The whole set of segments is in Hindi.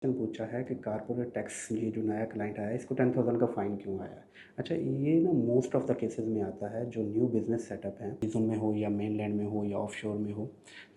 क्वेश्चन पूछा है कि कारपोरेट टैक्स ये जो नया क्लाइंट आया है इसको 10,000 का फ़ाइन क्यों आया है। अच्छा, ये ना मोस्ट ऑफ द केसेस में आता है जो न्यू बिज़नेस सेटअप है, रीजन में हो या मेनलैंड में हो या ऑफशोर में हो।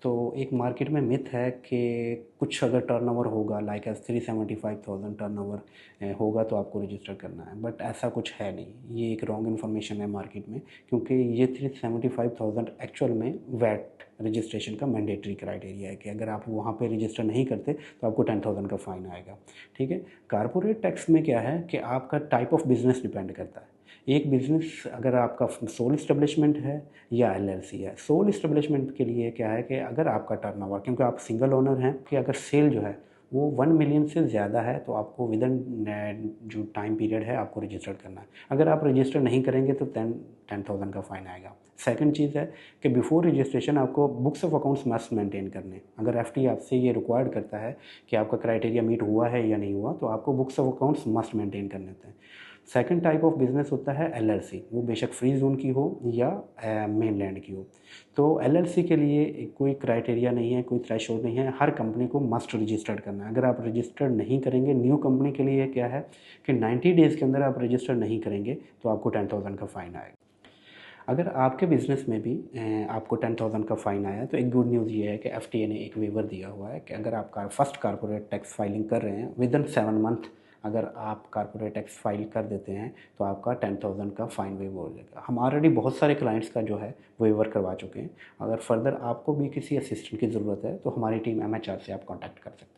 तो एक मार्केट में मिथ है कि कुछ अगर टर्नओवर होगा लाइक एज 375,000 टर्नओवर होगा तो आपको रजिस्टर करना है, बट ऐसा कुछ है नहीं। ये एक रॉन्ग इन्फॉर्मेशन है मार्केट में, क्योंकि ये 375,000 एक्चुअल में वैट रजिस्ट्रेशन का मैंडेटरी क्राइटेरिया है कि अगर आप वहाँ पे रजिस्टर नहीं करते तो आपको 10,000 का फ़ाइन आएगा। ठीक है। कारपोरेट टैक्स में क्या है कि आपका टाइप ऑफ बिजनेस डिपेंड करता है। एक बिजनेस अगर आपका सोल इस्टेब्लिशमेंट है या एलएलसी है। सोल इस्टेब्लिशमेंट के लिए क्या है कि अगर आपका टर्नओवर, क्योंकि आप सिंगल ओनर हैं, कि अगर सेल जो है वो 1 मिलियन से ज़्यादा है तो आपको विद इन जो टाइम पीरियड है आपको रजिस्टर करना है। अगर आप रजिस्टर नहीं करेंगे तो 10,000 का फ़ाइन आएगा। सेकंड चीज़ है कि बिफोर रजिस्ट्रेशन आपको books of accounts must maintain करने। अगर एफटी आपसे ये रिक्वायर्ड करता है कि आपका क्राइटेरिया मीट हुआ है या नहीं हुआ तो आपको books of accounts must maintain करने होते हैं। सेकंड टाइप ऑफ बिजनेस होता है एलएलसी, वो बेशक फ्री जोन की हो या मेनलैंड की हो। तो एलएलसी के लिए कोई क्राइटेरिया नहीं है, कोई थ्रेशोल्ड नहीं है, हर कंपनी को मस्ट रजिस्टर्ड करना है। अगर आप रजिस्टर्ड नहीं करेंगे, न्यू कंपनी के लिए क्या है कि 90 डेज़ के अंदर आप रजिस्टर नहीं करेंगे तो आपको 10,000 का फ़ाइन आएगा। अगर आपके बिज़नेस में भी आपको 10,000 का फ़ाइन आया तो एक गुड न्यूज़ ये है कि एफटीए ने एक वेवर दिया हुआ है कि अगर आप फर्स्ट कारपोरेट टैक्स फाइलिंग कर रहे हैं विद इन 7 मंथ, अगर आप कारपोरेट टैक्स फाइल कर देते हैं तो आपका 10,000 का फ़ाइन वेवर हो जाएगा। हम ऑलरेडी बहुत सारे क्लाइंट्स का जो है वेवर करवा चुके हैं। अगर फर्दर आपको भी किसी असिस्टेंट की ज़रूरत है तो हमारी टीम एमएचआर से आप कॉन्टैक्ट कर सकते हैं।